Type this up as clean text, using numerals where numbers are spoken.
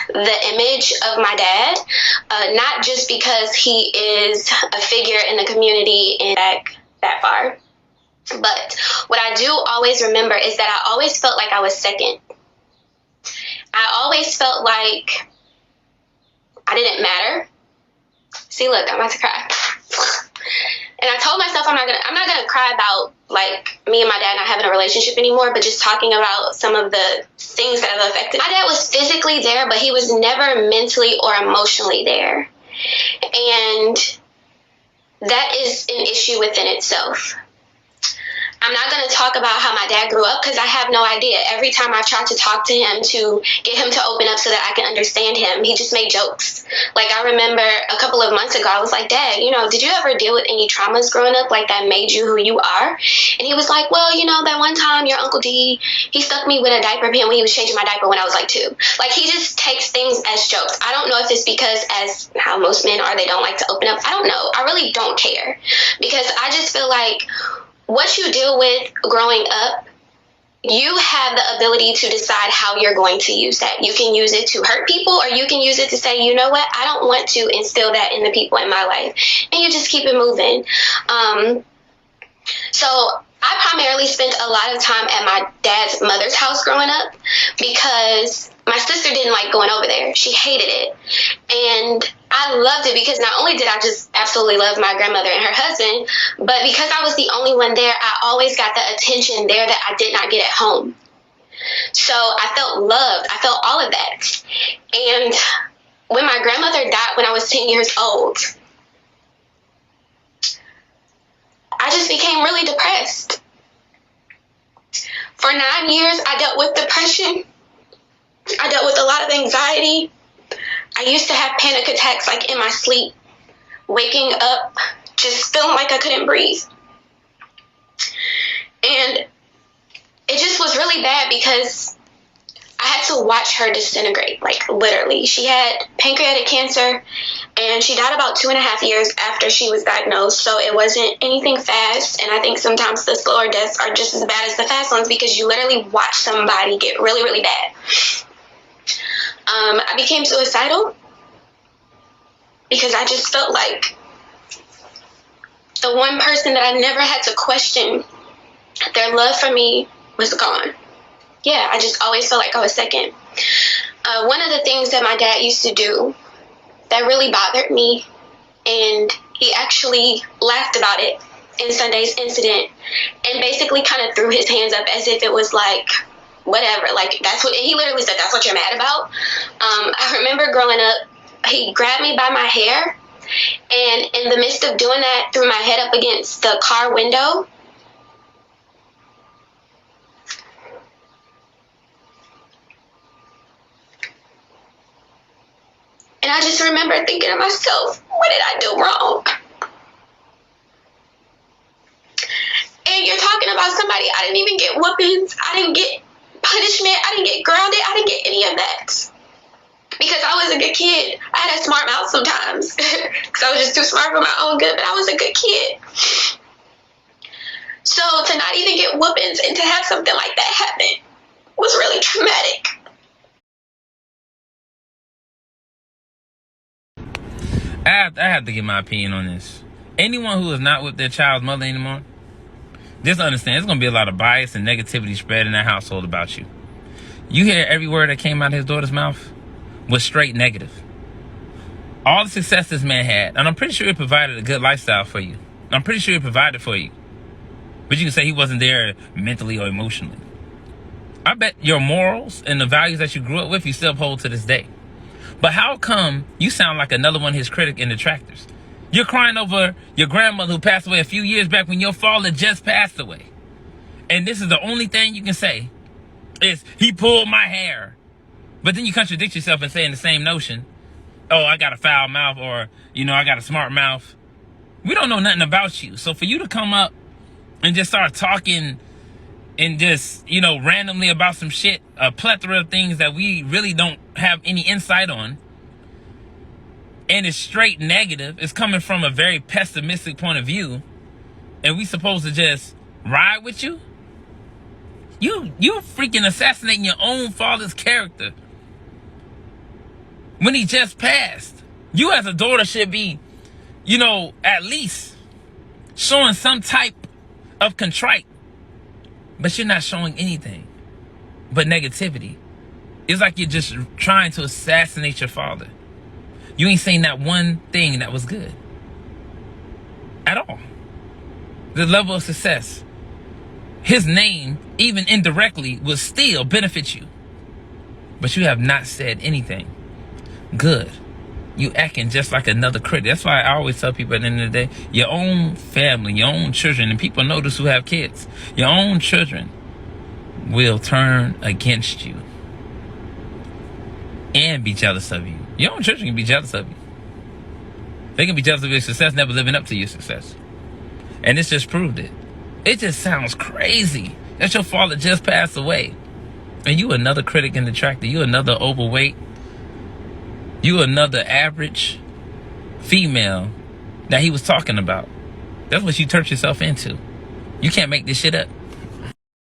the image of my dad, not just because he is a figure in the community and back that far. But what I do always remember is that I always felt like I was second. I always felt like I didn't matter. See, look, I'm about to cry. And I told myself I'm not gonna cry about like me and my dad not having a relationship anymore, but just talking about some of the things that have affected. My dad was physically there, but he was never mentally or emotionally there. And that is an issue within itself. I'm not going to talk about how my dad grew up because I have no idea. Every time I've tried to talk to him to get him to open up so that I can understand him, he just made jokes. Like, I remember a couple of months ago, I was like, Dad, did you ever deal with any traumas growing up like that made you who you are? And he was like, well, that one time your Uncle D, he stuck me with a diaper pin when he was changing my diaper when I was like 2. Like, he just takes things as jokes. I don't know if it's because as how most men are, they don't like to open up. I don't know. I really don't care because I just feel like what you deal with growing up, you have the ability to decide how you're going to use that. You can use it to hurt people, or you can use it to say, you know what, I don't want to instill that in the people in my life. And you just keep it moving. So I primarily spent a lot of time at my dad's mother's house growing up because my sister didn't like going over there. She hated it. And I loved it because not only did I just absolutely love my grandmother and her husband, but because I was the only one there, I always got the attention there that I did not get at home. So I felt loved. I felt all of that. And when my grandmother died when I was 10 years old, I just became really depressed. For 9 years, I dealt with depression. I dealt with a lot of anxiety. I used to have panic attacks like in my sleep, waking up, just feeling like I couldn't breathe. And it just was really bad because I had to watch her disintegrate, like literally. She had pancreatic cancer and she died about 2.5 years after she was diagnosed. So it wasn't anything fast. And I think sometimes the slower deaths are just as bad as the fast ones because you literally watch somebody get really, really bad. I became suicidal because I just felt like the one person that I never had to question their love for me was gone. Yeah, I just always felt like I was second. One of the things that my dad used to do that really bothered me, and he actually laughed about it in Sunday's incident and basically kind of threw his hands up as if it was like, whatever, like that's what, and he literally said, that's what you're mad about. I remember growing up, he grabbed me by my hair, and in the midst of doing that, threw my head up against the car window. And I just remember thinking to myself, what did I do wrong? And you're talking about somebody, I didn't even get whoopings, I didn't get punishment, I didn't get grounded, I didn't get any of that. Because I was a good kid. I had a smart mouth sometimes because I was just too smart for my own good, but I was a good kid. So to not even get whoopings and to have something like that happen was really traumatic. I have to give my opinion on this. Anyone who is not with their child's mother anymore, just understand there's going to be a lot of bias and negativity spread in that household about you. You hear every word that came out of his daughter's mouth was straight negative. All the success this man had, and I'm pretty sure he provided a good lifestyle for you. I'm pretty sure he provided for you. But you can say he wasn't there mentally or emotionally. I bet your morals and the values that you grew up with, you still uphold to this day. But how come you sound like another one of his critics and detractors? You're crying over your grandmother who passed away a few years back when your father just passed away. And this is the only thing you can say is, he pulled my hair. But then you contradict yourself and say in the same notion, oh, I got a foul mouth, or, I got a smart mouth. We don't know nothing about you. So for you to come up and just start talking and just, randomly about some shit, a plethora of things that we really don't have any insight on, and it's straight negative, it's coming from a very pessimistic point of view, and we supposed to just ride with you? You freaking assassinating your own father's character. when he just passed. You as a daughter should be, you know, at least showing some type of contrite. But you're not showing anything but negativity. It's like you're just trying to assassinate your father. You ain't saying that one thing that was good at all. The level of success, his name, even indirectly, will still benefit you. But you have not said anything good. You acting just like another critic. That's why I always tell people at the end of the day, your own family, your own children, and people know this who have kids, your own children will turn against you and be jealous of you. Your own children can be jealous of you. They can be jealous of your success, never living up to your success. And this just proved it. It just sounds crazy that your father just passed away. And you another critic in the tractor. You another overweight. You another average female that he was talking about. That's what you turned yourself into. You can't make this shit up.